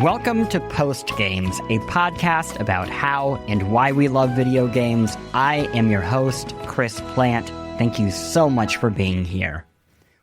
Welcome to Post Games, a podcast about how and why we love video games. I am your host, Chris Plant. Thank you so much for being here.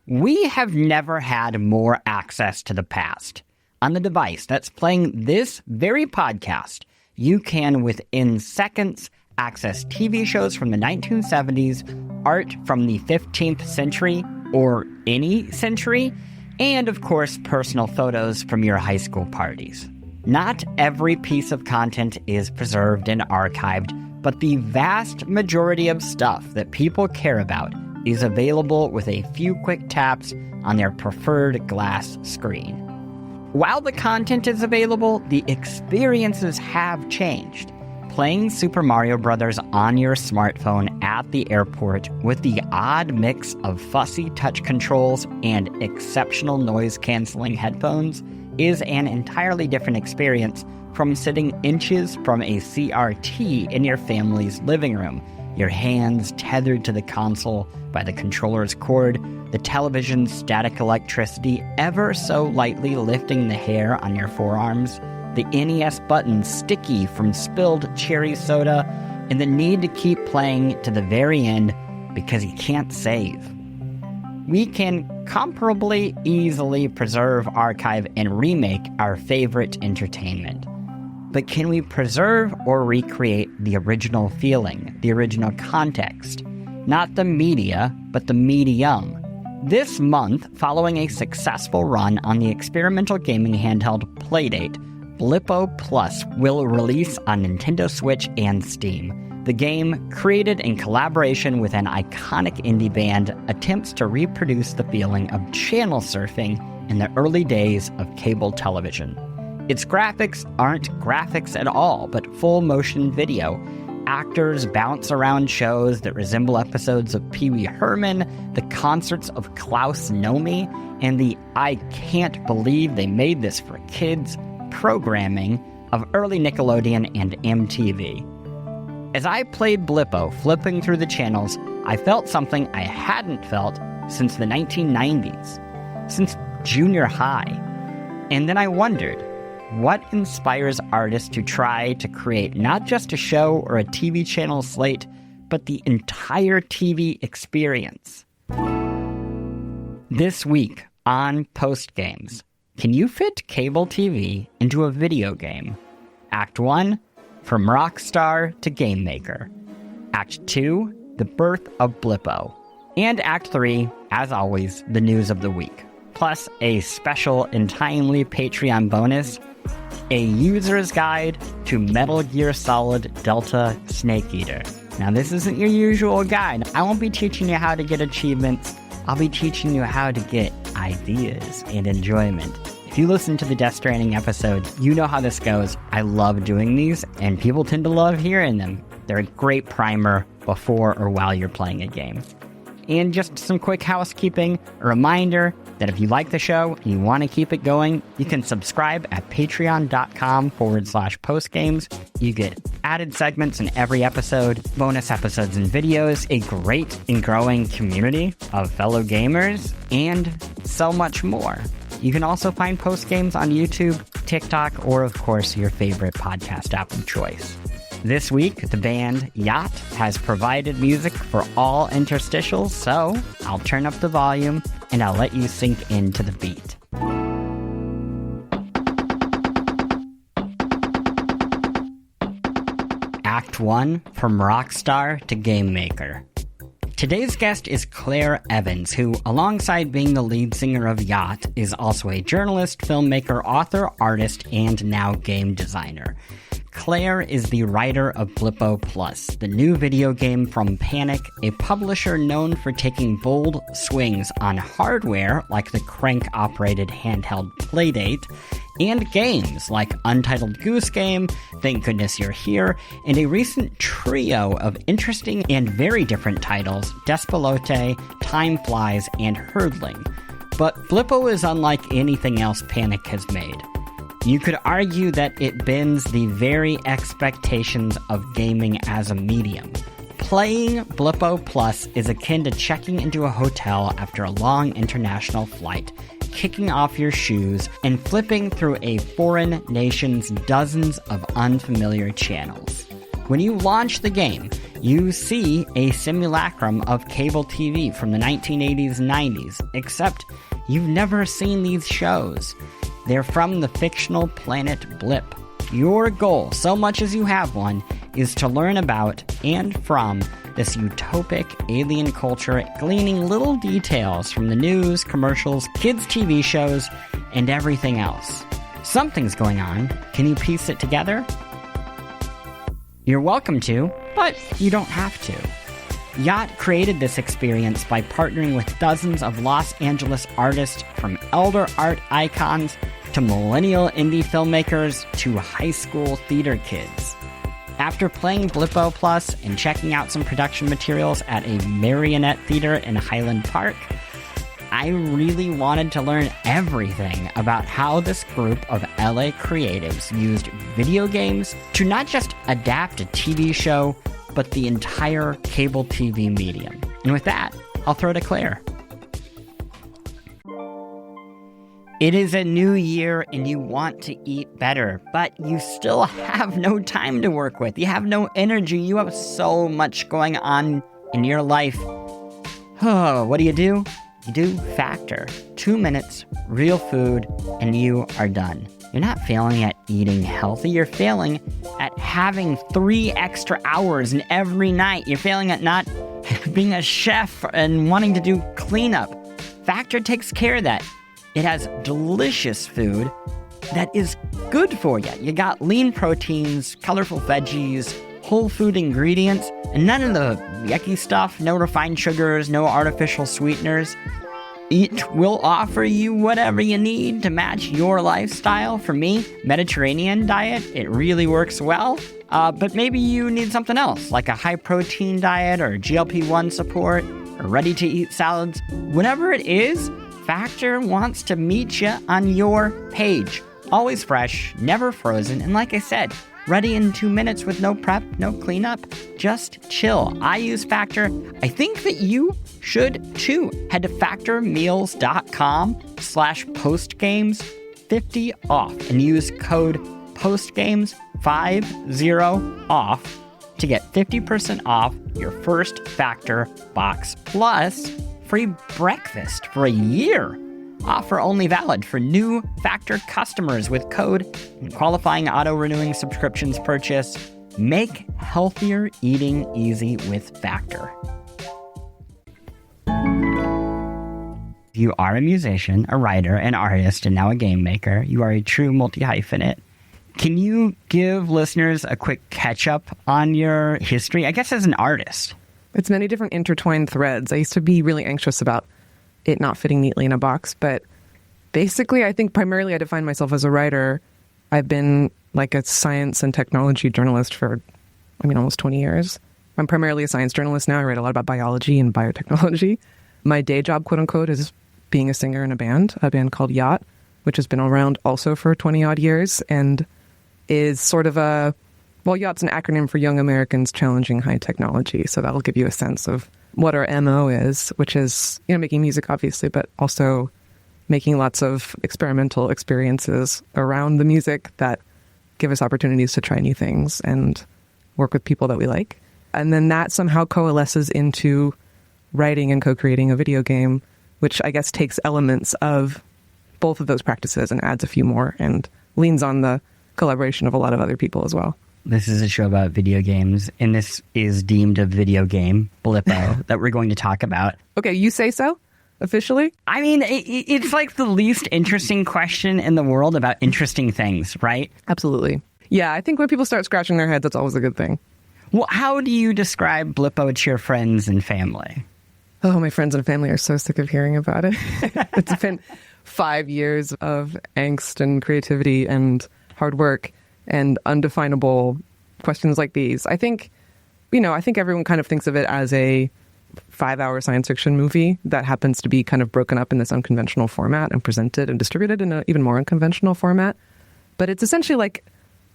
We have never had more access to the past. On the device that's playing this very podcast, you can, within seconds, access TV shows from the 1970s, art from the 15th century, or any century, and, of course, personal photos from your high school parties. Not every piece of content is preserved and archived, but the vast majority of stuff that people care about is available with a few quick taps on their preferred glass screen. While the content is available, the experiences have changed. Playing Super Mario Bros. On your smartphone at the airport with the odd mix of fussy touch controls and exceptional noise-canceling headphones is an entirely different experience from sitting inches from a CRT in your family's living room, your hands tethered to the console by the controller's cord, the television's static electricity ever so lightly lifting the hair on your forearms, the NES button sticky from spilled cherry soda, and the need to keep playing to the very end because you can't save. We can comparably easily preserve, archive, and remake our favorite entertainment. But can we preserve or recreate the original feeling, the original context? Not the media, but the medium. This month, following a successful run on the experimental gaming handheld Playdate, Blippo Plus will release on Nintendo Switch and Steam. The game, created in collaboration with an iconic indie band, attempts to reproduce the feeling of channel surfing in the early days of cable television. Its graphics aren't graphics at all, but full-motion video. Actors bounce around shows that resemble episodes of Pee Wee Herman, the concerts of Klaus Nomi, and the I can't believe they made this for kids programming of early Nickelodeon and MTV. As I played Blippo, flipping through the channels, I felt something I hadn't felt since the 1990s, since junior high. And then I wondered, what inspires artists to try to create not just a show or a TV channel slate, but the entire TV experience? This week on Post Games, can you fit cable TV into a video game? Act 1, From Rockstar to Game Maker. Act 2, The Birth of Blippo. And Act 3, as always, the news of the week. Plus a special and timely Patreon bonus, a user's guide to Metal Gear Solid Delta Snake Eater. Now, this isn't your usual guide. I won't be teaching you how to get achievements. I'll be teaching you how to get ideas and enjoyment. If you listen to the Death Stranding episode, you know how this goes. I love doing these, and people tend to love hearing them. They're a great primer before or while you're playing a game. And just some quick housekeeping, a reminder that if you like the show and you want to keep it going, you can subscribe at patreon.com/postgames. You get added segments in every episode, bonus episodes and videos, a great and growing community of fellow gamers, and so much more. You can also find Post Games on YouTube, TikTok, or of course your favorite podcast app of choice. This week, the band Yacht has provided music for all interstitials, so I'll turn up the volume and I'll let you sink into the beat. Act 1, From Rockstar to Game Maker. Today's guest is Claire Evans, who, alongside being the lead singer of Yacht, is also a journalist, filmmaker, author, artist, and now game designer. Claire is the writer of Blippo Plus, the new video game from Panic, a publisher known for taking bold swings on hardware like the crank-operated handheld Playdate, and games like Untitled Goose Game, Thank Goodness You're Here, and a recent trio of interesting and very different titles, Despelote, Time Flies, and Hurdling. But Blippo is unlike anything else Panic has made. You could argue that it bends the very expectations of gaming as a medium. Playing Blippo Plus is akin to checking into a hotel after a long international flight, kicking off your shoes and flipping through a foreign nation's dozens of unfamiliar channels. When you launch the game, you see a simulacrum of cable TV from the 1980s and 90s, except you've never seen these shows. They're from the fictional planet Blip. Your goal, so much as you have one, is to learn about and from this utopic alien culture, gleaning little details from the news, commercials, kids' TV shows, and everything else. Something's going on. Can you piece it together? You're welcome to, but you don't have to. Yacht created this experience by partnering with dozens of Los Angeles artists, from elder art icons to millennial indie filmmakers to high school theater kids. After playing Blippo Plus and checking out some production materials at a marionette theater in Highland Park, I really wanted to learn everything about how this group of LA creatives used video games to not just adapt a TV show, but the entire cable TV medium. And with that, I'll throw to Claire. It is a new year and you want to eat better, but you still have no time to work with. You have no energy. You have so much going on in your life. Oh, what do? You do Factor. 2 minutes, real food, and you are done. You're not failing at eating healthy. You're failing at having 3 extra hours in every night. You're failing at not being a chef and wanting to do cleanup. Factor takes care of that. It has delicious food that is good for you. You got lean proteins, colorful veggies, whole food ingredients, and none of the yucky stuff, no refined sugars, no artificial sweeteners. It will offer you whatever you need to match your lifestyle. For me, Mediterranean diet, it really works well. But maybe you need something else, like a high-protein diet or GLP-1 support or ready-to-eat salads. Whatever it is, Factor wants to meet you on your page. Always fresh, never frozen, and like I said, ready in 2 minutes with no prep, no cleanup, just chill. I use Factor. I think that you should too. Head to factormeals.com/postgames, 50 off, and use code postgames50 off to get 50% off your first Factor box, plus free breakfast for a year. Offer only valid for new Factor customers with code and qualifying auto-renewing subscriptions purchase. Make healthier eating easy with Factor. You are a musician, a writer, an artist, and now a game maker. You are a true multi-hyphenate. Can you give listeners a quick catch-up on your history, I guess, as an artist? It's many different intertwined threads. I used to be really anxious about it not fitting neatly in a box, but basically I think primarily I define myself as a writer. I've been like a science and technology journalist for, almost 20 years. I'm primarily a science journalist now. I write a lot about biology and biotechnology. My day job, quote unquote, is being a singer in a band called Yacht, which has been around also for 20 odd years and is sort of Yacht's an acronym for Young Americans Challenging High Technology. So that'll give you a sense of what our MO is, which is, making music, obviously, but also making lots of experimental experiences around the music that give us opportunities to try new things and work with people that we like. And then that somehow coalesces into writing and co-creating a video game, which I guess takes elements of both of those practices and adds a few more and leans on the collaboration of a lot of other people as well. This is a show about video games, and this is deemed a video game, Blippo, that we're going to talk about. Okay, you say so? Officially? It's like the least interesting question in the world about interesting things, right? Absolutely. Yeah, I think when people start scratching their heads, that's always a good thing. Well, how do you describe Blippo to your friends and family? Oh, my friends and family are so sick of hearing about it. It's been 5 years of angst and creativity and hard work and undefinable questions like these. I think everyone kind of thinks of it as a 5-hour science fiction movie that happens to be kind of broken up in this unconventional format and presented and distributed in an even more unconventional format. But it's essentially like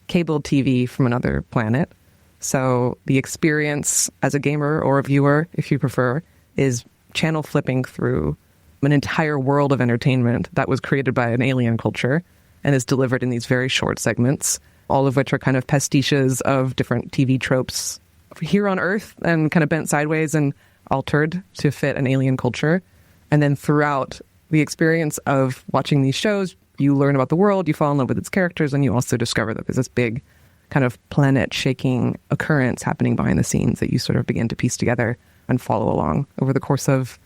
cable TV from another planet. So the experience as a gamer or a viewer, if you prefer, is channel flipping through an entire world of entertainment that was created by an alien culture and is delivered in these very short segments, all of which are kind of pastiches of different TV tropes here on Earth and kind of bent sideways and altered to fit an alien culture. And then throughout the experience of watching these shows, you learn about the world, you fall in love with its characters, and you also discover that there's this big kind of planet-shaking occurrence happening behind the scenes that you sort of begin to piece together and follow along over the course of,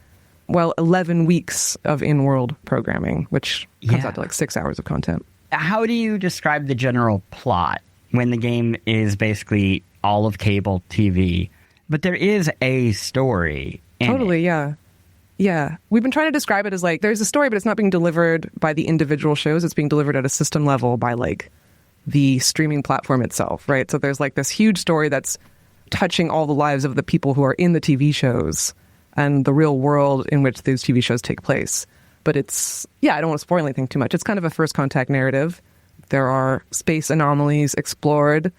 11 weeks of in-world programming, which comes out to like 6 hours of content. How do you describe the general plot when the game is basically all of cable TV, but there is a story in Totally, it? yeah. Yeah. We've been trying to describe it as like, there's a story, but it's not being delivered by the individual shows. It's being delivered at a system level by like the streaming platform itself, right? So there's like this huge story that's touching all the lives of the people who are in the TV shows and the real world in which those TV shows take place. But it's, I don't want to spoil anything too much. It's kind of a first contact narrative. There are space anomalies explored.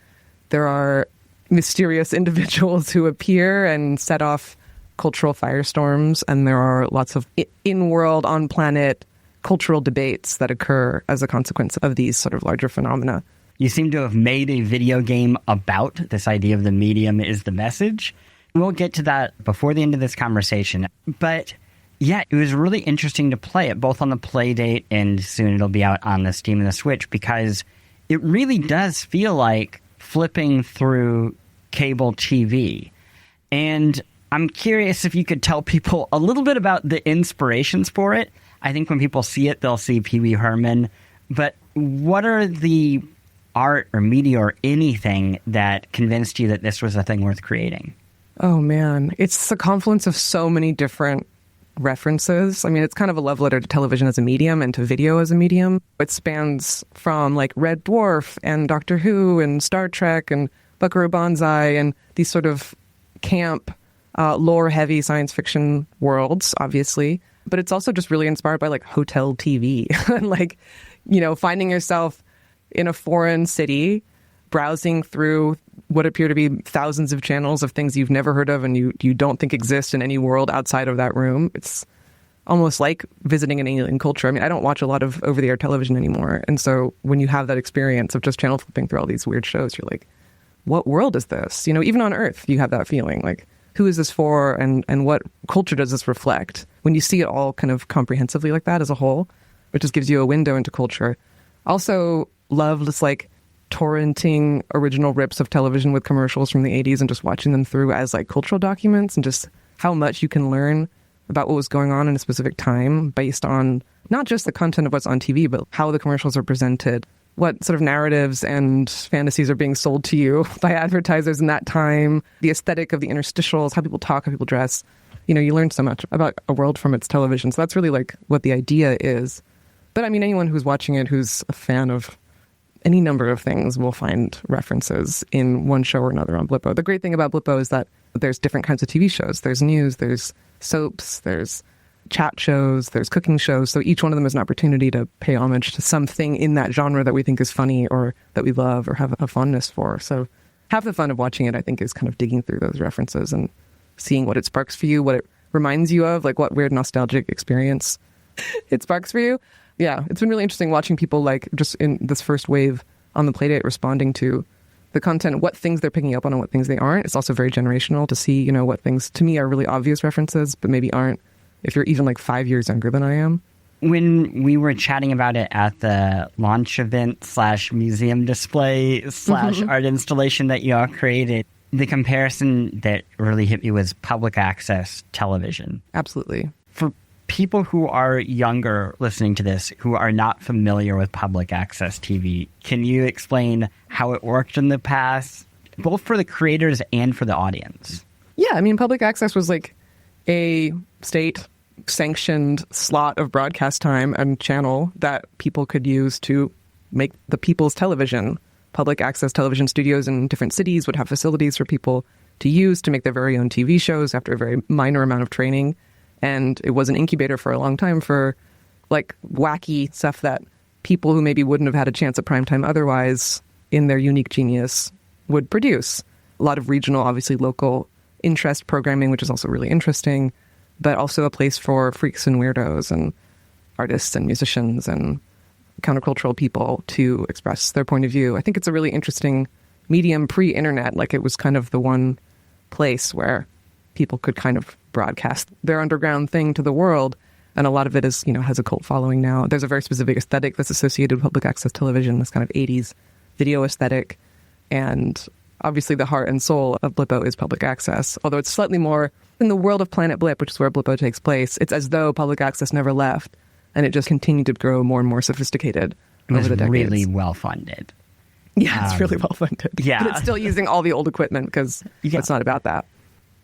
There are mysterious individuals who appear and set off cultural firestorms. And there are lots of in-world, on-planet cultural debates that occur as a consequence of these sort of larger phenomena. You seem to have made a video game about this idea of the medium is the message. We'll get to that before the end of this conversation. But yeah, it was really interesting to play it, both on the Playdate and soon it'll be out on the Steam and the Switch, because it really does feel like flipping through cable TV. And I'm curious if you could tell people a little bit about the inspirations for it. I think when people see it, they'll see Pee Wee Herman. But what are the art or media or anything that convinced you that this was a thing worth creating? Oh, man. It's a confluence of so many different references. I mean, it's kind of a love letter to television as a medium and to video as a medium. It spans from like Red Dwarf and Doctor Who and Star Trek and Buckaroo Banzai and these sort of camp, lore-heavy science fiction worlds, obviously. But it's also just really inspired by like hotel TV and like, finding yourself in a foreign city, browsing through what appear to be thousands of channels of things you've never heard of and you don't think exist in any world outside of that room. It's almost like visiting an alien culture. I mean, I don't watch a lot of over-the-air television anymore. And so when you have that experience of just channel flipping through all these weird shows, you're like, what world is this? Even on Earth, you have that feeling like, who is this for and what culture does this reflect? When you see it all kind of comprehensively like that as a whole, it just gives you a window into culture. Also love this like torrenting original rips of television with commercials from the 80s and just watching them through as like cultural documents and just how much you can learn about what was going on in a specific time based on not just the content of what's on TV, but how the commercials are presented, what sort of narratives and fantasies are being sold to you by advertisers in that time, the aesthetic of the interstitials, how people talk, how people dress. You learn so much about a world from its television. So that's really like what the idea is. But I mean, anyone who's watching it who's a fan of any number of things will find references in one show or another on Blippo. The great thing about Blippo is that there's different kinds of TV shows. There's news, there's soaps, there's chat shows, there's cooking shows. So each one of them is an opportunity to pay homage to something in that genre that we think is funny or that we love or have a fondness for. So half the fun of watching it, I think, is kind of digging through those references and seeing what it sparks for you, what it reminds you of, like what weird nostalgic experience it sparks for you. Yeah, it's been really interesting watching people like just in this first wave on the Playdate responding to the content, what things they're picking up on and what things they aren't. It's also very generational to see, what things to me are really obvious references, but maybe aren't if you're even like 5 years younger than I am. When we were chatting about it at the launch event / museum display / art installation that you all created, the comparison that really hit me was public access television. Absolutely. For people who are younger listening to this, who are not familiar with public access TV, can you explain how it worked in the past, both for the creators and for the audience? Yeah, I mean, public access was like a state-sanctioned slot of broadcast time and channel that people could use to make the people's television. Public access television studios in different cities would have facilities for people to use to make their very own TV shows after a very minor amount of training. And it was an incubator for a long time for like wacky stuff that people who maybe wouldn't have had a chance at primetime otherwise in their unique genius would produce. A lot of regional, obviously local interest programming, which is also really interesting. but also a place for freaks and weirdos and artists and musicians and countercultural people to express their point of view. I think it's a really interesting medium pre-internet. Like, it was kind of the one place where people could kind of broadcast their underground thing to the world. And a lot of it is, has a cult following now. There's a very specific aesthetic that's associated with public access television, this kind of 80s video aesthetic. And obviously the heart and soul of Blippo is public access, although it's slightly more in the world of Planet Blip, which is where Blippo takes place. It's as though public access never left, and it just continued to grow more and more sophisticated over the decades. Really well-funded. Yeah, it's really well-funded. Yeah. But it's still using all the old equipment because it's not about that.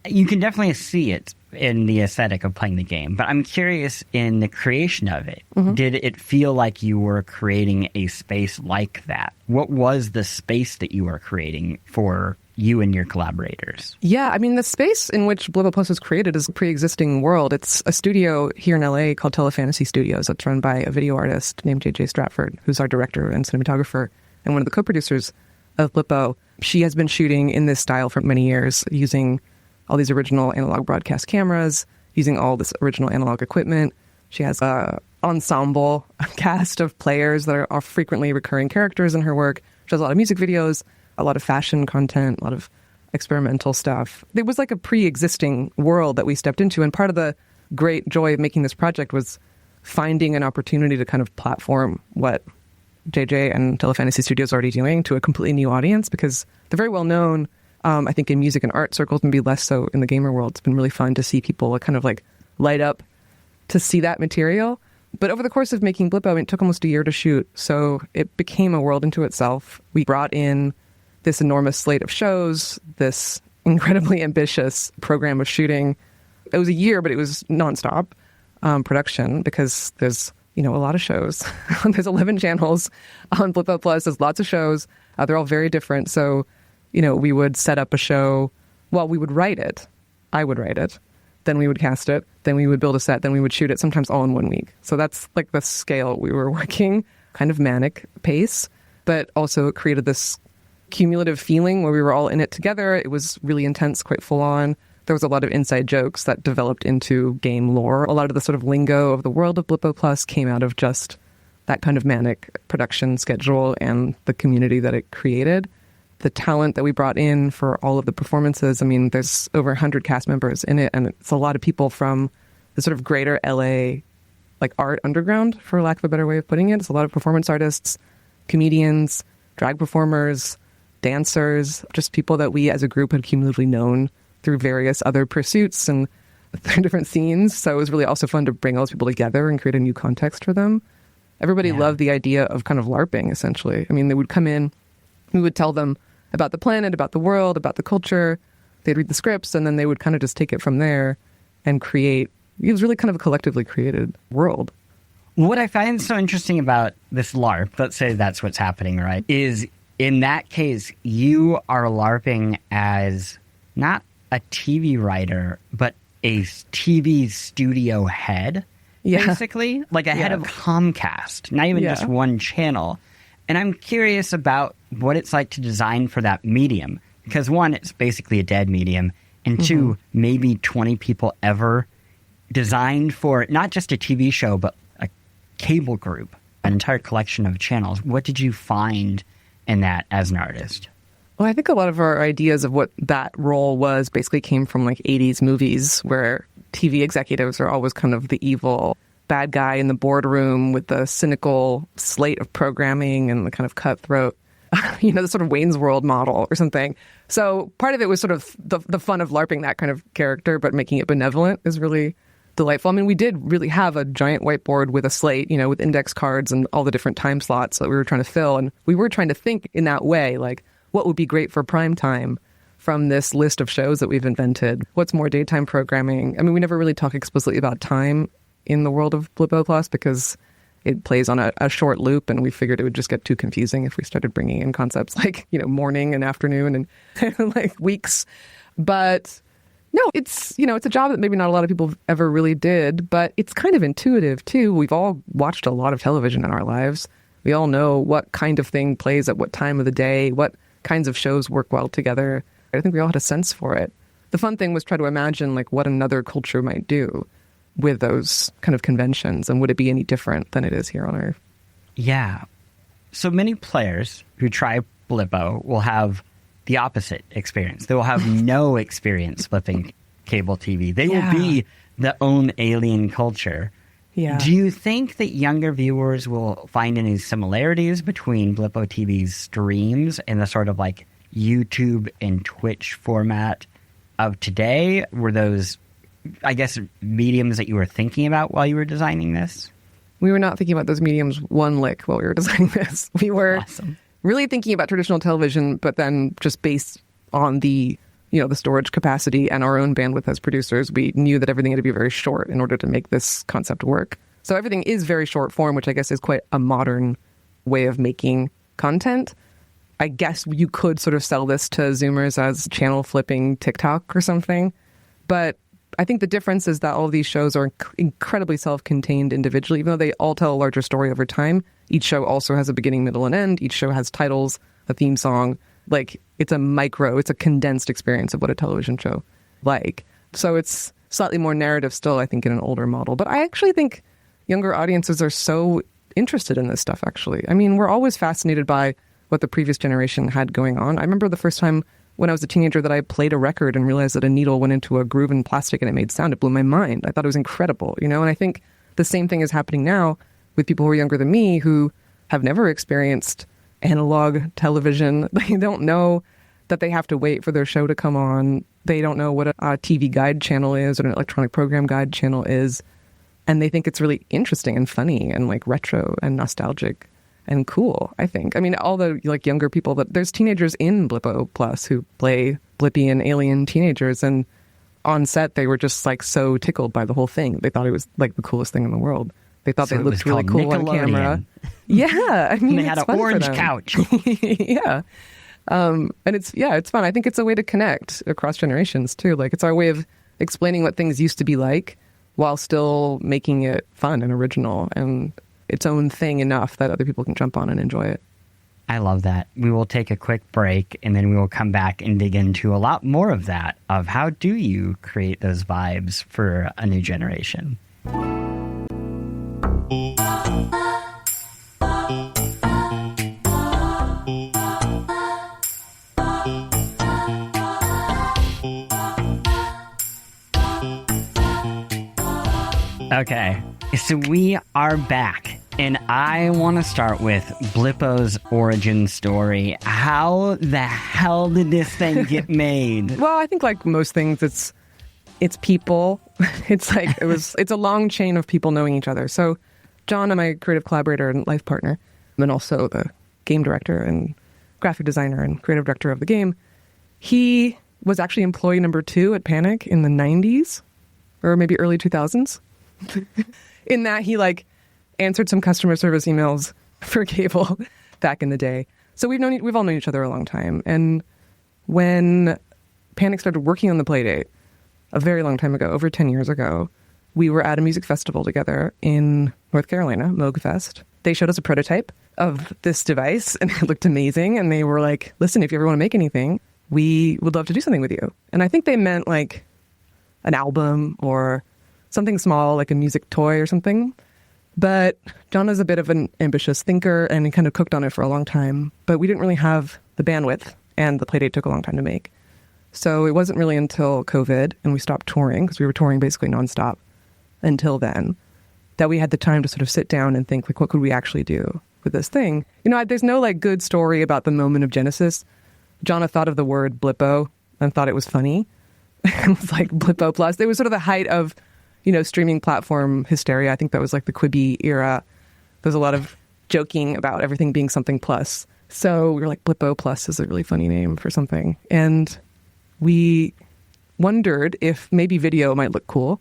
You can definitely see it in the aesthetic of playing the game, but I'm curious in the creation of it. Did it feel like you were creating a space like that? What was the space that you were creating for you and your collaborators? Yeah, I mean, the space in which Blippo Plus was created is a pre-existing world. It's a studio here in LA called Telefantasy Studios. It's run by a video artist named JJ Stratford, who's our director and cinematographer and one of the co-producers of Blippo. She has been shooting in this style for many years, using all these original analog broadcast cameras, using all this original analog equipment. She has an ensemble, a cast of players that are frequently recurring characters in her work. She has a lot of music videos, a lot of fashion content, a lot of experimental stuff. It was like a pre-existing world that we stepped into. And part of the great joy of making this project was finding an opportunity to kind of platform what JJ and Telefantasy Studios are already doing to a completely new audience, because they're very well known, I think, in music and art circles, maybe less so in the gamer world. It's been really fun to see people kind of like light up to see that material. But over the course of making Blippo, I mean, it took almost a year to shoot, so it became a world into itself. We brought in this enormous slate of shows, this incredibly ambitious program of shooting. It was a year, but it was nonstop production, because there's, a lot of shows. There's 11 channels on Blippo Plus. There's lots of shows. They're all very different. So, we would set up a show. Well, we would write it. I would write it. Then we would cast it. Then we would build a set. Then we would shoot it, sometimes all in 1 week. So that's like the scale we were working, kind of manic pace, but also it created this cumulative feeling where we were all in it together. It was really intense, quite full on. There was a lot of inside jokes that developed into game lore. A lot of the sort of lingo of the world of Blippo Plus came out of just that kind of manic production schedule and the community that it created. The talent that we brought in for all of the performances, I mean, there's over 100 cast members in it, and it's a lot of people from the sort of greater LA, like art underground, for lack of a better way of putting it. It's a lot of performance artists, comedians, drag performers, dancers, just people that we as a group had cumulatively known through various other pursuits and through different scenes. So it was really also fun to bring all those people together and create a new context for them. Everybody loved the idea of kind of LARPing, essentially. I mean, they would come in, we would tell them about the planet, about the world, about the culture. They'd read the scripts, and then they would kind of just take it from there and create. It was really kind of a collectively created world. What I find so interesting about this LARP, let's say that's what's happening, right, is in that case, you are LARPing as not a TV writer, but a TV studio head, basically, like a head of Comcast, not even just one channel. And I'm curious about what it's like to design for that medium, because one, it's basically a dead medium, and two, maybe 20 people ever designed for not just a TV show, but a cable group, an entire collection of channels. What did you find in that as an artist? Well, I think a lot of our ideas of what that role was basically came from like 80s movies, where TV executives are always kind of the evil bad guy in the boardroom with the cynical slate of programming and the kind of cutthroat, the sort of Wayne's World model or something. So part of it was sort of the fun of LARPing that kind of character, but making it benevolent is really delightful. I mean, we did really have a giant whiteboard with a slate, with index cards and all the different time slots that we were trying to fill. And we were trying to think in that way, like, what would be great for prime time from this list of shows that we've invented? What's more daytime programming? I mean, we never really talk explicitly about time in the world of Blippo Plus because it plays on a short loop, and we figured it would just get too confusing if we started bringing in concepts like, morning and afternoon and like weeks. But no, it's a job that maybe not a lot of people ever really did, but it's kind of intuitive too. We've all watched a lot of television in our lives. We all know what kind of thing plays at what time of the day, what kinds of shows work well together. I think we all had a sense for it. the fun thing was try to imagine like what another culture might do with those kind of conventions, and would it be any different than it is here on Earth? Yeah. So many players who try Blippo will have the opposite experience. They will have no experience flipping cable TV. They will be the own alien culture. Yeah. Do you think that younger viewers will find any similarities between Blippo TV's streams and the sort of like YouTube and Twitch format of today? Were those, I guess, mediums that you were thinking about while you were designing this? We were not thinking about those mediums one lick while we were designing this. We were really thinking about traditional television, but then just based on the storage capacity and our own bandwidth as producers, we knew that everything had to be very short in order to make this concept work. So everything is very short form, which I guess is quite a modern way of making content. I guess you could sort of sell this to Zoomers as channel flipping TikTok or something. But I think the difference is that all of these shows are incredibly self-contained individually, even though they all tell a larger story over time. Each show also has a beginning, middle, and end. Each show has titles, a theme song. Like, it's a condensed experience of what a television show like. So it's slightly more narrative still, I think, in an older model. But I actually think younger audiences are so interested in this stuff, actually. I mean, we're always fascinated by what the previous generation had going on. I remember the first time when I was a teenager that I played a record and realized that a needle went into a groove in plastic and it made sound. It blew my mind. I thought it was incredible, And I think the same thing is happening now with people who are younger than me who have never experienced analog television. They don't know that they have to wait for their show to come on. They don't know what a TV guide channel is or an electronic program guide channel is. And they think it's really interesting and funny and like retro and nostalgic and cool, I think. I mean, all the like younger people, but there's teenagers in Blippo Plus who play Blippi and alien teenagers, and on set they were just like so tickled by the whole thing. They thought it was like the coolest thing in the world. They thought they looked really cool on camera. Yeah, I mean, and they had an orange couch. Yeah. And it's fun. I think it's a way to connect across generations too. Like, it's our way of explaining what things used to be like while still making it fun and original and its own thing enough that other people can jump on and enjoy it. I love that. We will take a quick break and then we will come back and dig into a lot more of that, of how do you create those vibes for a new generation. Okay, so we are back, and I want to start with Blippo's origin story. How the hell did this thing get made? Well, I think like most things, it's people. It's a long chain of people knowing each other. So John, my creative collaborator and life partner, and also the game director and graphic designer and creative director of the game, he was actually employee number 2 at Panic in the 90s or maybe early 2000s. In that he like answered some customer service emails for cable back in the day. So we've all known each other a long time. And when Panic started working on the Playdate a very long time ago, over 10 years ago, we were at a music festival together in North Carolina, MoogFest. They showed us a prototype of this device and it looked amazing. And they were like, listen, if you ever want to make anything, we would love to do something with you. And I think they meant like an album or something small, like a music toy or something. But John is a bit of an ambitious thinker and he kind of cooked on it for a long time. But we didn't really have the bandwidth and the Playdate took a long time to make. So it wasn't really until COVID and we stopped touring, because we were touring basically nonstop until then, that we had the time to sort of sit down and think, like, what could we actually do with this thing? There's no like good story about the moment of Genesis. John had thought of the word Blippo and thought it was funny. It was like Blippo Plus. It was sort of the height of streaming platform hysteria. I think that was like the Quibi era. There's a lot of joking about everything being something plus. So we were like, Blippo Plus is a really funny name for something. And we wondered if maybe video might look cool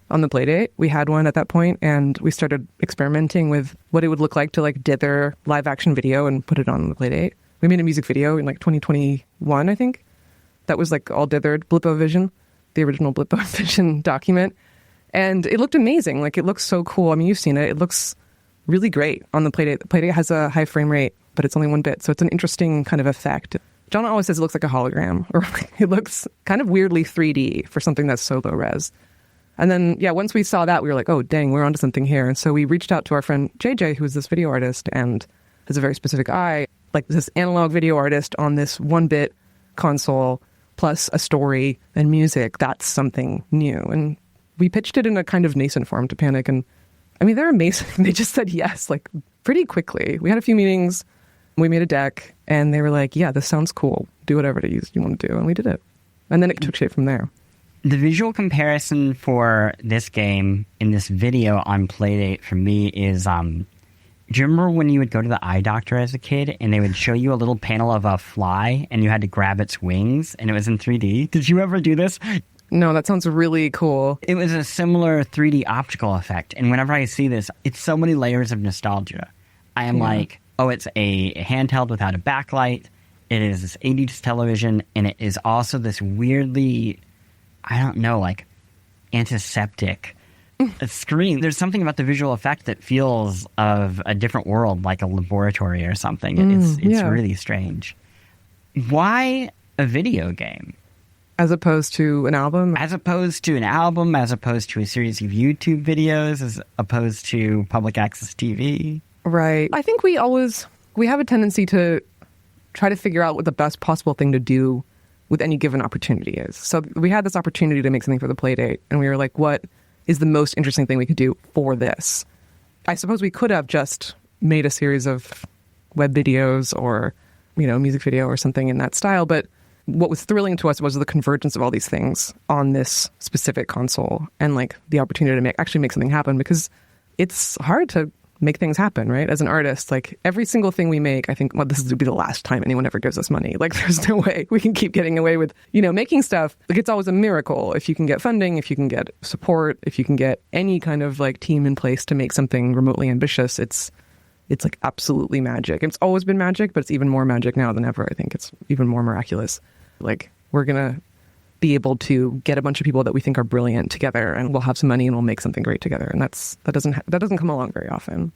on the Playdate. We had one at that point, and we started experimenting with what it would look like to like dither live action video and put it on the Playdate. We made a music video in like 2021, I think. That was like all dithered Blippo Vision, the original Blippo Vision document. And it looked amazing. Like, it looks so cool. I mean, you've seen it. It looks really great on the Playdate. The Playdate has a high frame rate, but it's only 1 bit. So it's an interesting kind of effect. John always says it looks like a hologram, or it looks kind of weirdly 3D for something that's so low res. And then, once we saw that, we were like, oh, dang, we're onto something here. And so we reached out to our friend JJ, who is this video artist and has a very specific eye, like this analog video artist on this 1-bit console, plus a story and music. That's something new. And we pitched it in a kind of nascent form to Panic. And I mean, they're amazing. They just said yes, like pretty quickly. We had a few meetings. We made a deck and they were like, yeah, this sounds cool. Do whatever it is you want to do. And we did it. And then it took shape from there. The visual comparison for this game in this video on Playdate for me is, do you remember when you would go to the eye doctor as a kid and they would show you a little panel of a fly and you had to grab its wings and it was in 3D? Did you ever do this? No, that sounds really cool. It was a similar 3D optical effect. And whenever I see this, it's so many layers of nostalgia. I am like, oh, it's a handheld without a backlight. It is this 80s television. And it is also this weirdly, I don't know, like antiseptic screen. There's something about the visual effect that feels of a different world, like a laboratory or something. It's really strange. Why a video game? As opposed to an album? As opposed to an album, as opposed to a series of YouTube videos, as opposed to public access TV. Right. I think we have a tendency to try to figure out what the best possible thing to do with any given opportunity is. So we had this opportunity to make something for the Playdate, and we were like, what is the most interesting thing we could do for this? I suppose we could have just made a series of web videos or, music video or something in that style, but what was thrilling to us was the convergence of all these things on this specific console and like the opportunity to actually make something happen, because it's hard to make things happen, right? As an artist, like every single thing we make, I think, well, this would be the last time anyone ever gives us money. Like there's no way we can keep getting away with, making stuff. Like it's always a miracle if you can get funding, if you can get support, if you can get any kind of like team in place to make something remotely ambitious. It's like absolutely magic. It's always been magic, but it's even more magic now than ever. I think it's even more miraculous. Like we're going to be able to get a bunch of people that we think are brilliant together, and we'll have some money and we'll make something great together. And that doesn't come along very often.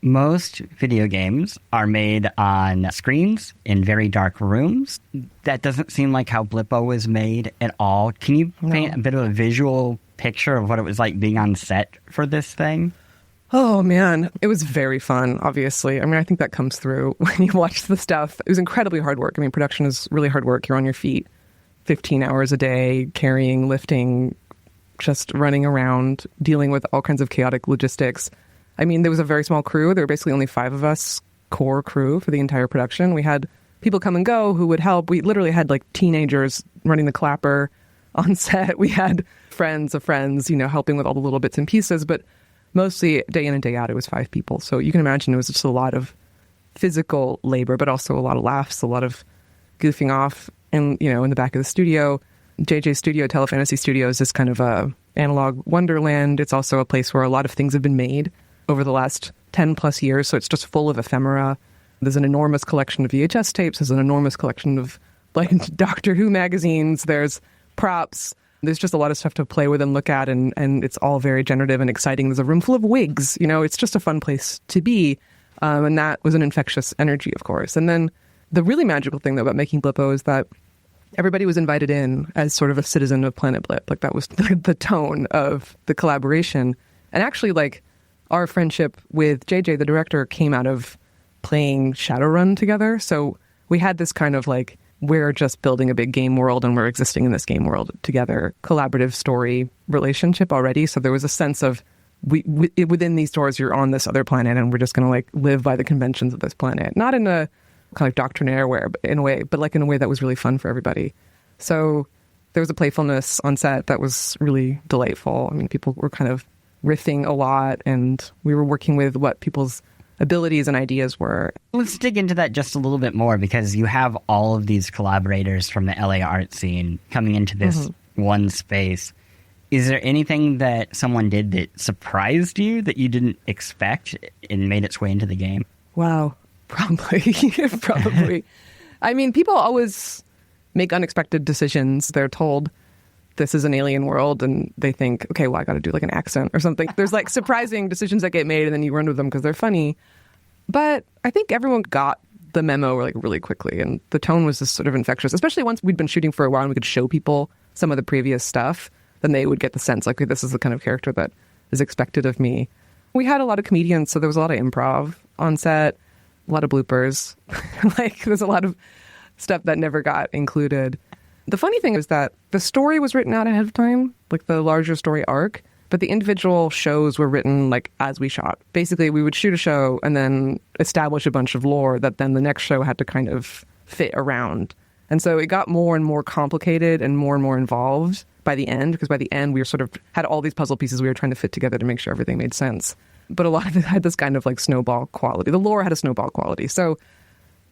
Most video games are made on screens in very dark rooms. That doesn't seem like how Blippo was made at all. Can you paint a bit of a visual picture of what it was like being on set for this thing? Oh, man. It was very fun, obviously. I mean, I think that comes through when you watch the stuff. It was incredibly hard work. I mean, production is really hard work. You're on your feet 15 hours a day, carrying, lifting, just running around, dealing with all kinds of chaotic logistics. I mean, there was a very small crew. There were basically only 5 of us, core crew for the entire production. We had people come and go who would help. We literally had like teenagers running the clapper on set. We had friends of friends, helping with all the little bits and pieces. But mostly day in and day out, it was 5 people. So you can imagine it was just a lot of physical labor, but also a lot of laughs, a lot of goofing off. And, in the back of the studio, JJ's studio, Telefantasy Studios, is kind of a analog wonderland. It's also a place where a lot of things have been made over the last 10 plus years. So it's just full of ephemera. There's an enormous collection of VHS tapes. There's an enormous collection of like Doctor Who magazines. There's props. There's just a lot of stuff to play with and look at. And it's all very generative and exciting. There's a room full of wigs. It's just a fun place to be. And that was an infectious energy, of course. And then the really magical thing, though, about making Blippo is that everybody was invited in as sort of a citizen of Planet Blip. Like that was the tone of the collaboration. And actually, like, our friendship with JJ, the director, came out of playing Shadowrun together. So we had this kind of like, we're just building a big game world and we're existing in this game world together, collaborative story relationship already. So there was a sense of within these doors, you're on this other planet and we're just going to like live by the conventions of this planet. Not in a kind of doctrinaire way, in a way, but like in a way that was really fun for everybody. So there was a playfulness on set that was really delightful. I mean, people were kind of riffing a lot and we were working with what people's abilities and ideas were. Let's dig into that just a little bit more, because you have all of these collaborators from the LA art scene coming into this one space. Is there anything that someone did that surprised you that you didn't expect and made its way into the game? Wow. Probably. Probably. I mean, people always make unexpected decisions. They're told this is an alien world and they think, okay, well, I got to do like an accent or something. There's like surprising decisions that get made and then you run with them because they're funny. But I think everyone got the memo like really quickly, and the tone was just sort of infectious, especially once we'd been shooting for a while and we could show people some of the previous stuff. Then they would get the sense like, this is the kind of character that is expected of me. We had a lot of comedians, so there was a lot of improv on set, a lot of bloopers. Like, there's a lot of stuff that never got included. The funny thing is that the story was written out ahead of time, like the larger story arc, but the individual shows were written like as we shot. Basically, we would shoot a show and then establish a bunch of lore that then the next show had to kind of fit around. And so it got more and more complicated and more involved by the end, because by the end we were sort of had all these puzzle pieces we were trying to fit together to make sure everything made sense. But a lot of it had this kind of like snowball quality. The lore had a snowball quality. So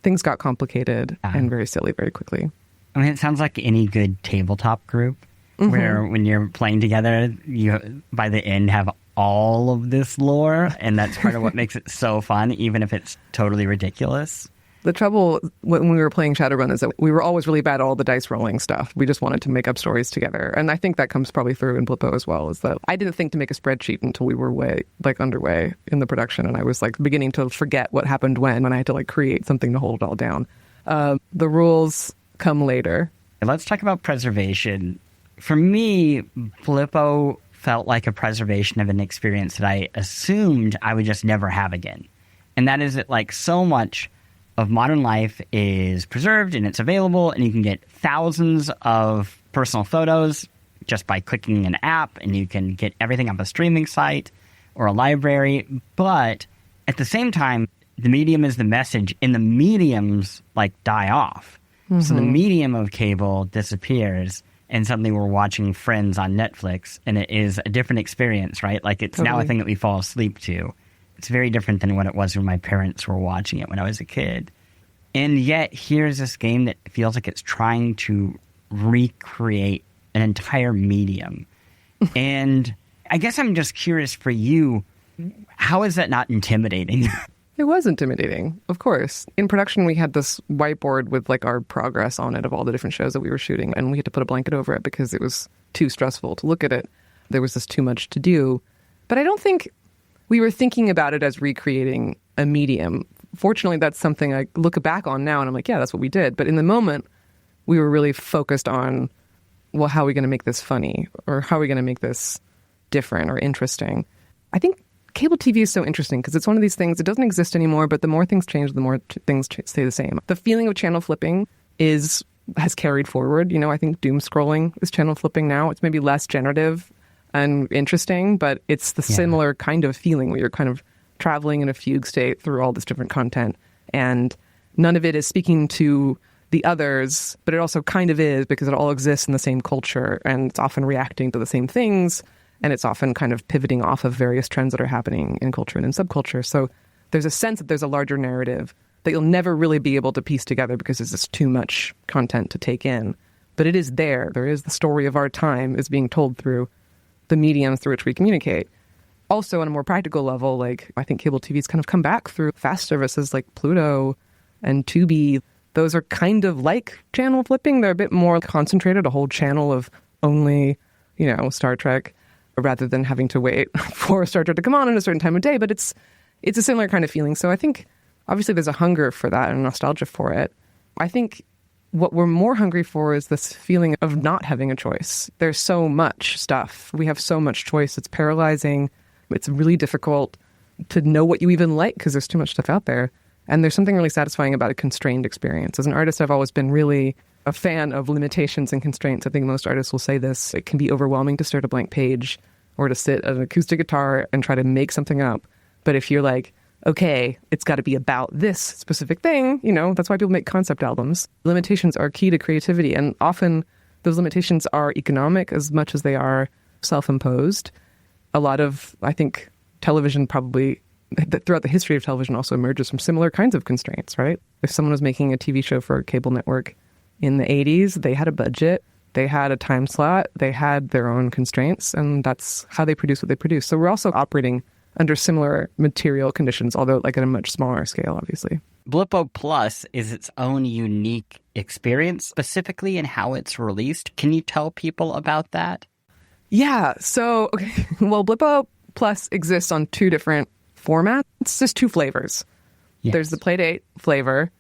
things got complicated and very silly very quickly. I mean, it sounds like any good tabletop group where when you're playing together, you by the end have all of this lore, and that's part of what makes it so fun, even if it's totally ridiculous. The trouble when we were playing Shadowrun is that we were always really bad at all the dice rolling stuff. We just wanted to make up stories together. And I think that comes probably through in Blippo as well, is that I didn't think to make a spreadsheet until we were way underway in the production. And I was like beginning to forget what happened when I had to like create something to hold it all down. The rules come later. Let's talk about preservation. For me, Blippo felt like a preservation of an experience that I assumed I would just never have again. And that is that like so much of modern life is preserved and it's available, and you can get thousands of personal photos just by clicking an app, and you can get everything off a streaming site or a library. But at the same time, the medium is the message, and the mediums like die off. So the medium of cable disappears, and suddenly we're watching Friends on Netflix, and it is a different experience, right? Like it's now a thing that we fall asleep to. It's very different than what it was when my parents were watching it when I was a kid. And yet, here's this game that feels like it's trying to recreate an entire medium. And I guess I'm just curious for you, how is that not intimidating? It was intimidating, of course. In production, we had this whiteboard with like our progress on it of all the different shows that we were shooting, and we had to put a blanket over it because it was too stressful to look at it. There was just too much to do. But I don't think we were thinking about it as recreating a medium. Fortunately, that's something I look back on now and I'm like, yeah, that's what we did. But in the moment, we were really focused on, well, how are we going to make this funny? Or how are we going to make this different or interesting? I think cable TV is so interesting because it's one of these things, it doesn't exist anymore, but the more things change, the more things stay the same. The feeling of channel flipping has carried forward. You know, I think doom scrolling is channel flipping now. It's maybe less generative and interesting, but it's the similar kind of feeling where you're kind of traveling in a fugue state through all this different content, and none of it is speaking to the others, but it also kind of is because it all exists in the same culture, and it's often reacting to the same things, and it's often kind of pivoting off of various trends that are happening in culture and in subculture. So there's a sense that there's a larger narrative that you'll never really be able to piece together because there's just too much content to take in. But it is there. There is the story of our time is being told through the mediums through which we communicate. Also, on a more practical level, like I think cable TV's kind of come back through fast services like Pluto and Tubi. Those are kind of like channel flipping. They're a bit more concentrated, a whole channel of only, Star Trek, rather than having to wait for Star Trek to come on at a certain time of day. But it's a similar kind of feeling. So I think obviously there's a hunger for that and nostalgia for it. I think what we're more hungry for is this feeling of not having a choice. There's so much stuff. We have so much choice. It's paralyzing. It's really difficult to know what you even like because there's too much stuff out there. And there's something really satisfying about a constrained experience. As an artist, I've always been really a fan of limitations and constraints. I think most artists will say this. It can be overwhelming to stare at a blank page or to sit at an acoustic guitar and try to make something up. But if you're like, okay, it's got to be about this specific thing, that's why people make concept albums. Limitations are key to creativity. And often those limitations are economic as much as they are self-imposed. A lot of, I think, television probably, throughout the history of television, also emerges from similar kinds of constraints, right? If someone was making a TV show for a cable network in the 80s, they had a budget, they had a time slot, they had their own constraints, and that's how they produce what they produce. So we're also operating under similar material conditions, although like at a much smaller scale, obviously. Blippo Plus is its own unique experience, specifically in how it's released. Can you tell people about that? Yeah. So, okay. Well, Blippo Plus exists on two different formats. It's just two flavors. Yes. There's the Playdate flavor,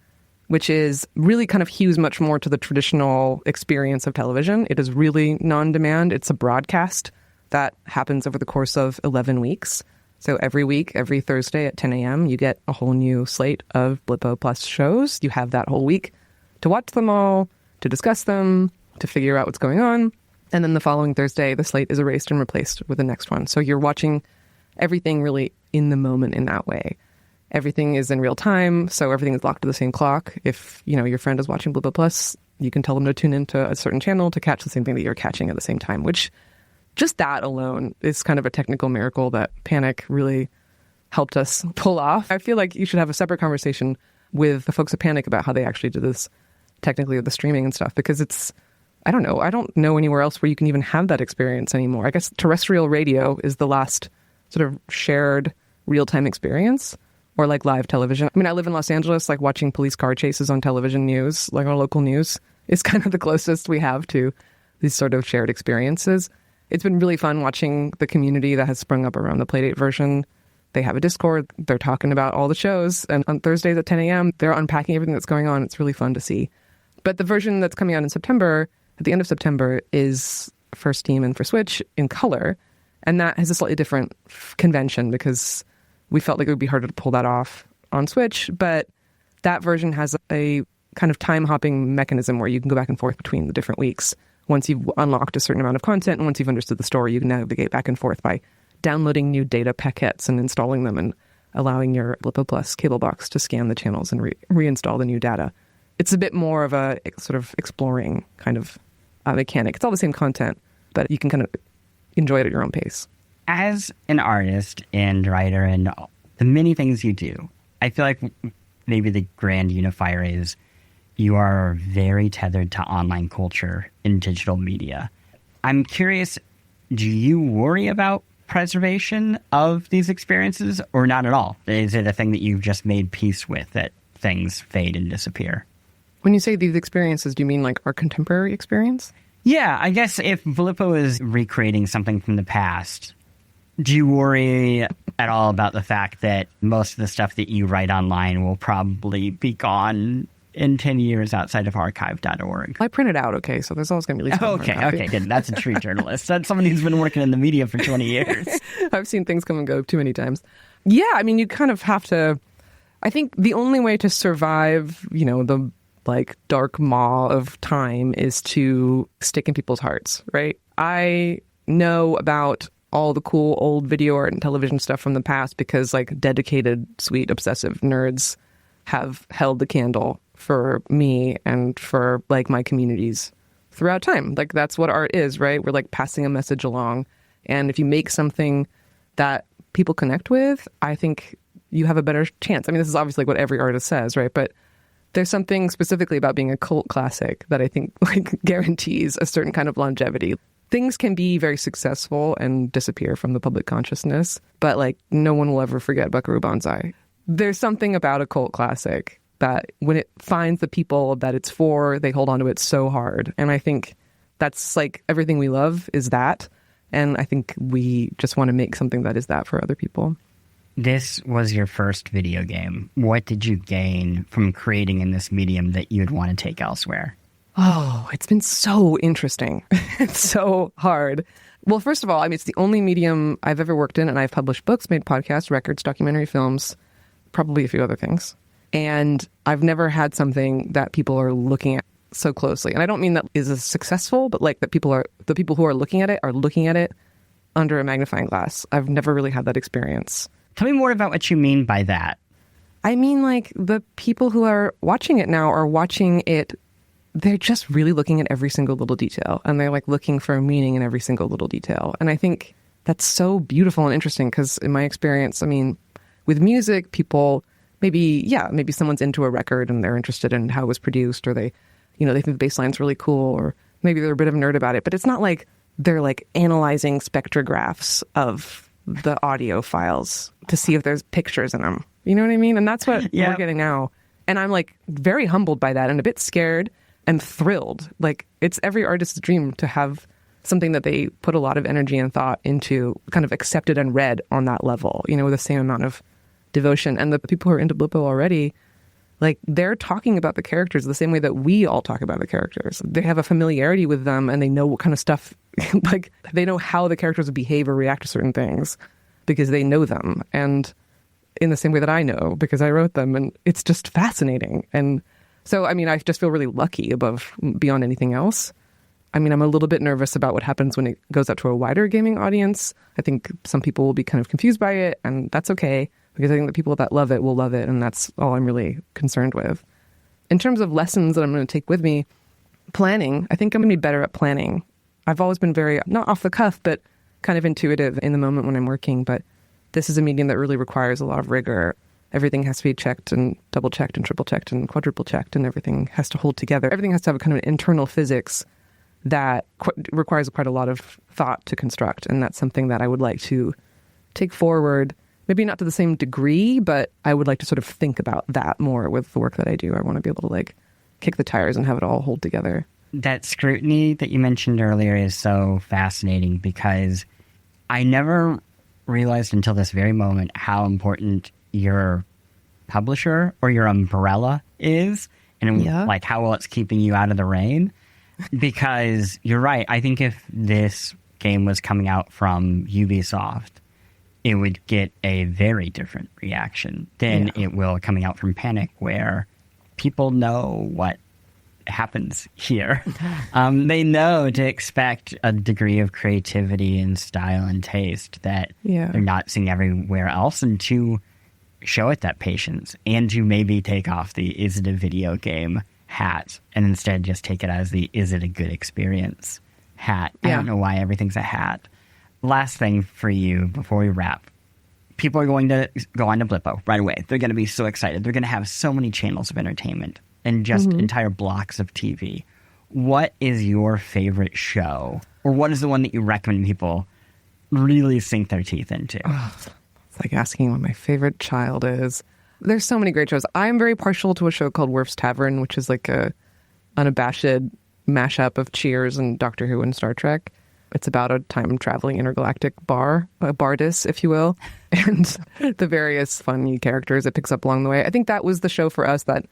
which is really kind of hews much more to the traditional experience of television. It is really non-demand. It's a broadcast that happens over the course of 11 weeks. So every week, every Thursday at 10 a.m., you get a whole new slate of Blippo Plus shows. You have that whole week to watch them all, to discuss them, to figure out what's going on. And then the following Thursday, the slate is erased and replaced with the next one. So you're watching everything really in the moment in that way. Everything is in real time, so everything is locked to the same clock. If, your friend is watching Blippo Plus, you can tell them to tune into a certain channel to catch the same thing that you're catching at the same time, which just that alone is kind of a technical miracle that Panic really helped us pull off. I feel like you should have a separate conversation with the folks at Panic about how they actually did this technically with the streaming and stuff, because it's, I don't know anywhere else where you can even have that experience anymore. I guess terrestrial radio is the last sort of shared real-time experience, or like live television. I mean, I live in Los Angeles, like watching police car chases on television news, like on local news, is kind of the closest we have to these sort of shared experiences. It's been really fun watching the community that has sprung up around the Playdate version. They have a Discord. They're talking about all the shows. And on Thursdays at 10 a.m., they're unpacking everything that's going on. It's really fun to see. But the version that's coming out in September, at the end of September, is for Steam and for Switch in color. And that has a slightly different convention because we felt like it would be harder to pull that off on Switch. But that version has a kind of time-hopping mechanism where you can go back and forth between the different weeks. Once you've unlocked a certain amount of content and once you've understood the story, you can navigate back and forth by downloading new data packets and installing them and allowing your Blippo Plus cable box to scan the channels and reinstall the new data. It's a bit more of a sort of exploring kind of mechanic. It's all the same content, but you can kind of enjoy it at your own pace. As an artist and writer and the many things you do, I feel like maybe the grand unifier is you are very tethered to online culture and digital media. I'm curious, do you worry about preservation of these experiences or not at all? Is it a thing that you've just made peace with, that things fade and disappear? When you say these experiences, do you mean like our contemporary experience? Yeah, I guess if Blippo is recreating something from the past, do you worry at all about the fact that most of the stuff that you write online will probably be gone in 10 years outside of archive.org? I print it out, okay, so there's always going to be at least Okay, good. That's a true journalist. That's someone who's been working in the media for 20 years. I've seen things come and go too many times. Yeah, I mean, you kind of have to, I think the only way to survive, the like dark maw of time is to stick in people's hearts, right? I know about all the cool old video art and television stuff from the past because like dedicated, sweet, obsessive nerds have held the candle for me and for like my communities throughout time. Like that's what art is, right? We're like passing a message along. And if you make something that people connect with, I think you have a better chance. I mean, this is obviously like what every artist says, right? But there's something specifically about being a cult classic that I think like guarantees a certain kind of longevity. Things can be very successful and disappear from the public consciousness, but like no one will ever forget Buckaroo Banzai. There's something about a cult classic that when it finds the people that it's for, they hold on to it so hard. And I think that's like everything we love is that. And I think we just want to make something that is that for other people. This was your first video game. What did you gain from creating in this medium that you'd want to take elsewhere? Oh, it's been so interesting. It's so hard. Well, first of all, I mean, it's the only medium I've ever worked in, and I've published books, made podcasts, records, documentary films, probably a few other things. And I've never had something that people are looking at so closely. And I don't mean that is as successful, but like that the people who are looking at it under a magnifying glass. I've never really had that experience. Tell me more about what you mean by that. I mean, like the people who are watching it now are watching it. They're just really looking at every single little detail, and they're like looking for a meaning in every single little detail. And I think that's so beautiful and interesting because in my experience, I mean, with music, people maybe someone's into a record and they're interested in how it was produced, or they think the bass line's really cool, or maybe they're a bit of a nerd about it, but it's not like they're like analyzing spectrographs of the audio files to see if there's pictures in them. You know what I mean? And that's what we're getting now. And I'm like very humbled by that and a bit scared and thrilled. Like it's every artist's dream to have something that they put a lot of energy and thought into kind of accepted and read on that level, with the same amount of devotion. And the people who are into Blippo already like they're talking about the characters the same way that we all talk about the characters. They have a familiarity with them and they know what kind of stuff, like they know how the characters would behave or react to certain things because they know them. And in the same way that I know because I wrote them, and it's just fascinating. And so, I mean, I just feel really lucky beyond anything else. I mean, I'm a little bit nervous about what happens when it goes out to a wider gaming audience. I think some people will be kind of confused by it, and that's okay, because I think the people that love it will love it, and that's all I'm really concerned with. In terms of lessons that I'm going to take with me, planning, I think I'm going to be better at planning. I've always been very, not off the cuff, but kind of intuitive in the moment when I'm working, but this is a medium that really requires a lot of rigor. Everything has to be checked and double-checked and triple-checked and quadruple-checked, and everything has to hold together. Everything has to have a kind of an internal physics that requires quite a lot of thought to construct. And that's something that I would like to take forward, maybe not to the same degree, but I would like to sort of think about that more with the work that I do. I want to be able to like kick the tires and have it all hold together. That scrutiny that you mentioned earlier is so fascinating because I never realized until this very moment how important your publisher or your umbrella is, and like how well it's keeping you out of the rain. Because you're right. I think if this game was coming out from Ubisoft, it would get a very different reaction than it will coming out from Panic, where people know what happens here. They know to expect a degree of creativity and style and taste that they're not seeing everywhere else, and to show it that patience, and to maybe take off the "is it a video game" hat and instead just take it as the "is it a good experience" hat. I don't know why everything's a hat. Last thing for you before we wrap. People are going to go on to Blippo right away. They're going to be so excited. They're going to have so many channels of entertainment and just entire blocks of TV. What is your favorite show? Or what is the one that you recommend people really sink their teeth into? It's like asking what my favorite child is. There's so many great shows. I'm very partial to a show called Worf's Tavern, which is like a unabashed mashup of Cheers and Doctor Who and Star Trek. It's about a time-traveling intergalactic bar, a bardess, if you will, and the various funny characters it picks up along the way. I think that was the show for us that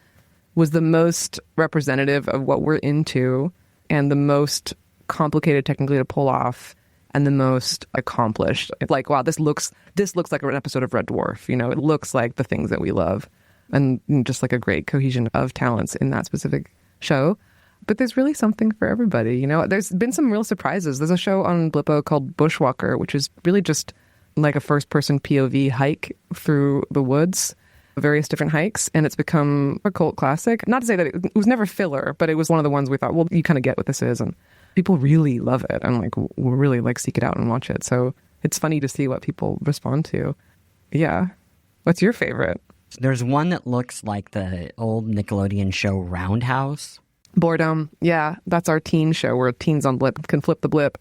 was the most representative of what we're into and the most complicated technically to pull off and the most accomplished. Like, wow, this looks like an episode of Red Dwarf. You know, it looks like the things that we love, and just like a great cohesion of talents in that specific show. But there's really something for everybody. You know, there's been some real surprises. There's a show on Blippo called Bushwalker, which is really just like a first-person POV hike through the woods, various different hikes, and it's become a cult classic. Not to say that it was never filler, but it was one of the ones we thought, well, you kind of get what this is, and people really love it, and like will really like seek it out and watch it. So it's funny to see what people respond to. Yeah. What's your favorite? There's one that looks like the old Nickelodeon show Roundhouse. Boredom. Yeah, that's our teen show where teens on Blip can flip the blip.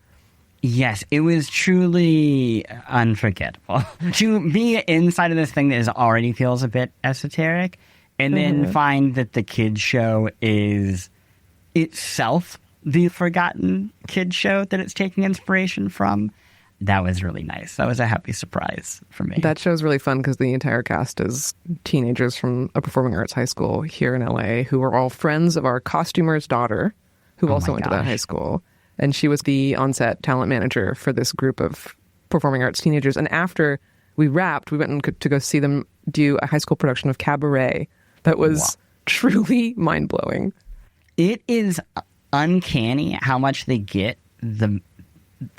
Yes, it was truly unforgettable. To be inside of this thing that already feels a bit esoteric, and then find that the kids show is itself the forgotten kids show that it's taking inspiration from. That was really nice. That was a happy surprise for me. That show's really fun because the entire cast is teenagers from a performing arts high school here in LA who are all friends of our costumer's daughter, who also went to that high school. And she was the on-set talent manager for this group of performing arts teenagers. And after we wrapped, we went to go see them do a high school production of Cabaret that was truly mind-blowing. It is uncanny how much they get the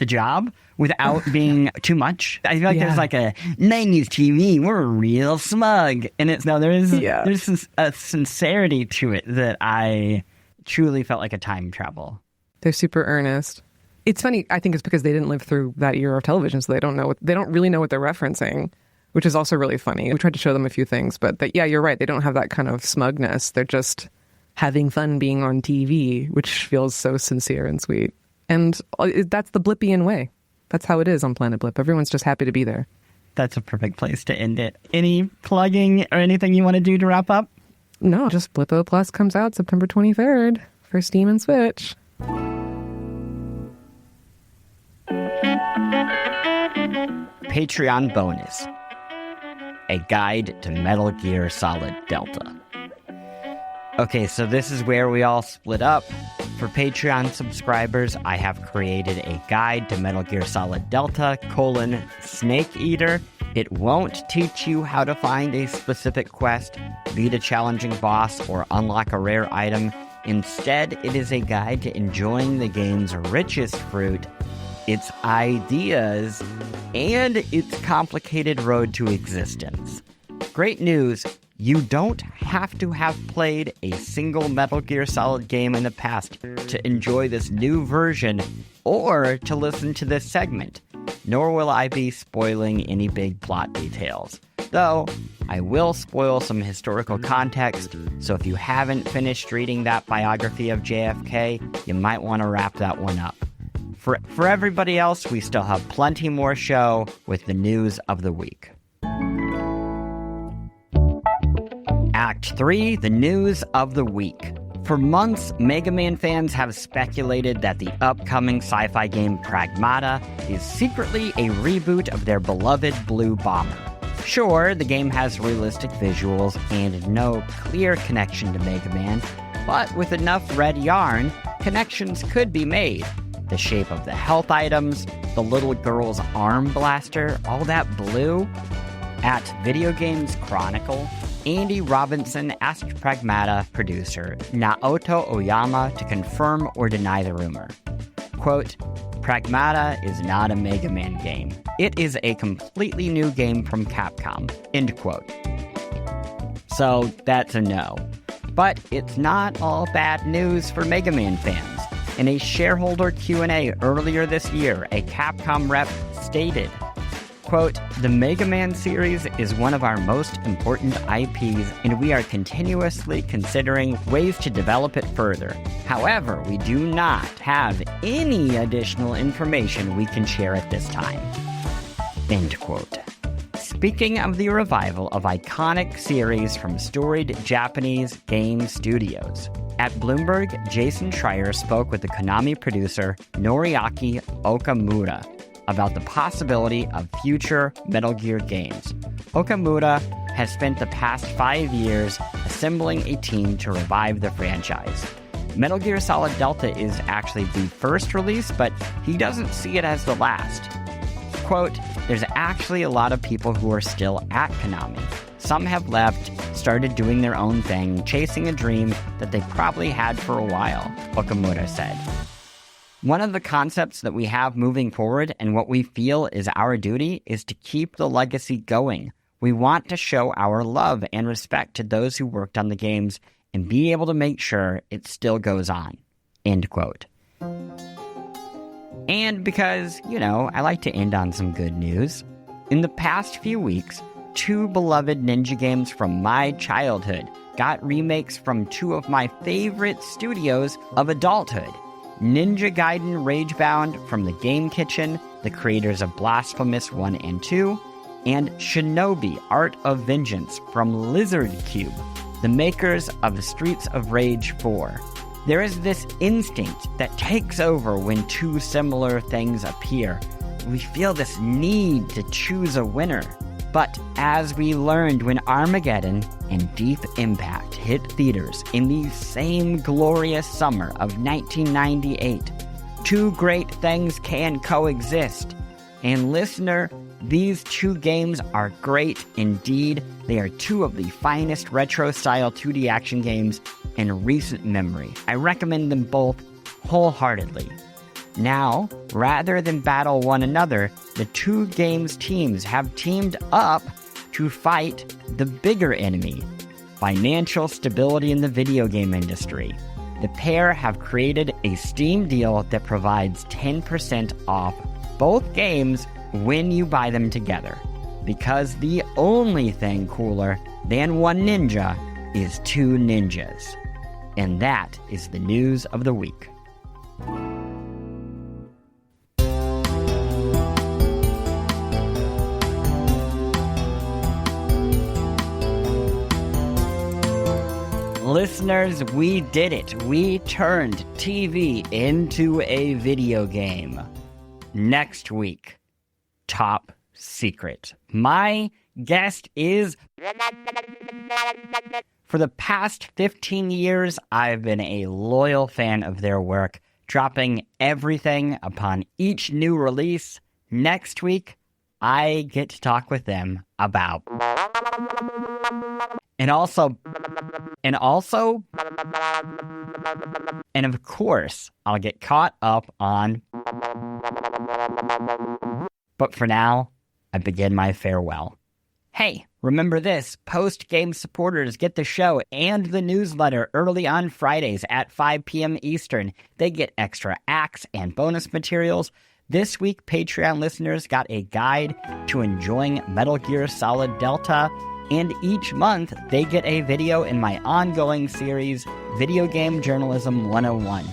job without being too much. I feel like there's like a 90s TV, we're real smug. And there's a sincerity to it that I truly felt like a time travel. They're super earnest. It's funny, I think it's because they didn't live through that era of television, so they don't really know what they're referencing, which is also really funny. We tried to show them a few things, but you're right, they don't have that kind of smugness. They're just having fun being on TV, which feels so sincere and sweet. And that's the Blippian way. That's how it is on Planet Blip. Everyone's just happy to be there. That's a perfect place to end it. Any plugging or anything you want to do to wrap up? No, just Blippo Plus comes out September 23rd for Steam and Switch. Patreon bonus. A guide to Metal Gear Solid Delta. Okay, so this is where we all split up. For Patreon subscribers, I have created a guide to Metal Gear Solid Delta, Snake Eater. It won't teach you how to find a specific quest, beat a challenging boss, or unlock a rare item. Instead, it is a guide to enjoying the game's richest fruit, its ideas, and its complicated road to existence. Great news! You don't have to have played a single Metal Gear Solid game in the past to enjoy this new version or to listen to this segment, nor will I be spoiling any big plot details. Though, I will spoil some historical context, so if you haven't finished reading that biography of JFK, you might want to wrap that one up. For everybody else, we still have plenty more show with the news of the week. Act 3, the news of the week. For months, Mega Man fans have speculated that the upcoming sci-fi game Pragmata is secretly a reboot of their beloved Blue Bomber. Sure, the game has realistic visuals and no clear connection to Mega Man, but with enough red yarn, connections could be made. The shape of the health items, the little girl's arm blaster, all that blue. At Video Games Chronicle, Andy Robinson asked Pragmata producer Naoto Oyama to confirm or deny the rumor. Quote, Pragmata is not a Mega Man game. It is a completely new game from Capcom. End quote. So that's a no. But it's not all bad news for Mega Man fans. In a shareholder Q&A earlier this year, a Capcom rep stated, quote, the Mega Man series is one of our most important IPs, and we are continuously considering ways to develop it further. However, we do not have any additional information we can share at this time. End quote. Speaking of the revival of iconic series from storied Japanese game studios, at Bloomberg, Jason Schreier spoke with the Konami producer Noriaki Okamura about the possibility of future Metal Gear games. Okamura has spent the past 5 years assembling a team to revive the franchise. Metal Gear Solid Delta is actually the first release, but he doesn't see it as the last. Quote, there's actually a lot of people who are still at Konami. Some have left, started doing their own thing, chasing a dream that they probably had for a while, Okamura said. One of the concepts that we have moving forward and what we feel is our duty is to keep the legacy going. We want to show our love and respect to those who worked on the games and be able to make sure it still goes on. End quote. And because, I like to end on some good news. In the past few weeks, 2 beloved ninja games from my childhood got remakes from 2 of my favorite studios of adulthood. Ninja Gaiden Ragebound from the Game Kitchen, the creators of Blasphemous 1 and 2, and Shinobi Art of Vengeance from Lizard Cube, the makers of the Streets of Rage 4. There is this instinct that takes over when 2 similar things appear. We feel this need to choose a winner. But as we learned when Armageddon and Deep Impact hit theaters in the same glorious summer of 1998, 2 great things can coexist. And listener, these 2 games are great indeed. They are 2 of the finest retro-style 2D action games in recent memory. I recommend them both wholeheartedly. Now, rather than battle one another, the 2 games teams have teamed up to fight the bigger enemy, financial stability in the video game industry. The pair have created a Steam deal that provides 10% off both games when you buy them together. Because the only thing cooler than one ninja is 2 ninjas. And that is the news of the week. Listeners, we did it. We turned TV into a video game. Next week, top secret. My guest is For the past 15 years, I've been a loyal fan of their work, dropping everything upon each new release. Next week, I get to talk with them about... And of course, I'll get caught up on... But for now, I begin my farewell. Hey, remember this, post-game supporters get the show and the newsletter early on Fridays at 5 p.m. Eastern. They get extra acts and bonus materials. This week, Patreon listeners got a guide to enjoying Metal Gear Solid Delta, and each month, they get a video in my ongoing series, Video Game Journalism 101.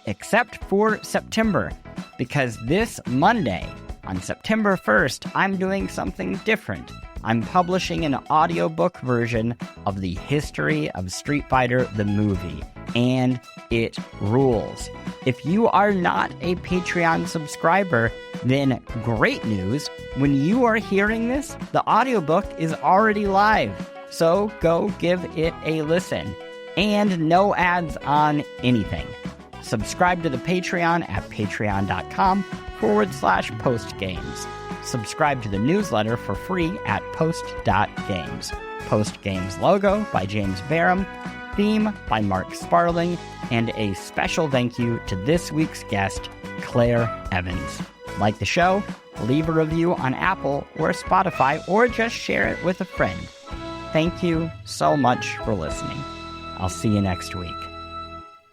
Except for September, because this Monday, on September 1st, I'm doing something different. I'm publishing an audiobook version of the history of Street Fighter the movie, and it rules. If you are not a Patreon subscriber, then great news. When you are hearing this, the audiobook is already live, so go give it a listen. And no ads on anything. Subscribe to the Patreon at patreon.com/postgames. Subscribe to the newsletter for free at post.games. Post Games logo by James Barham, theme by Mark Sparling, and a special thank you to this week's guest, Claire Evans. Like the show, leave a review on Apple or Spotify, or just share it with a friend. Thank you so much for listening. I'll see you next week.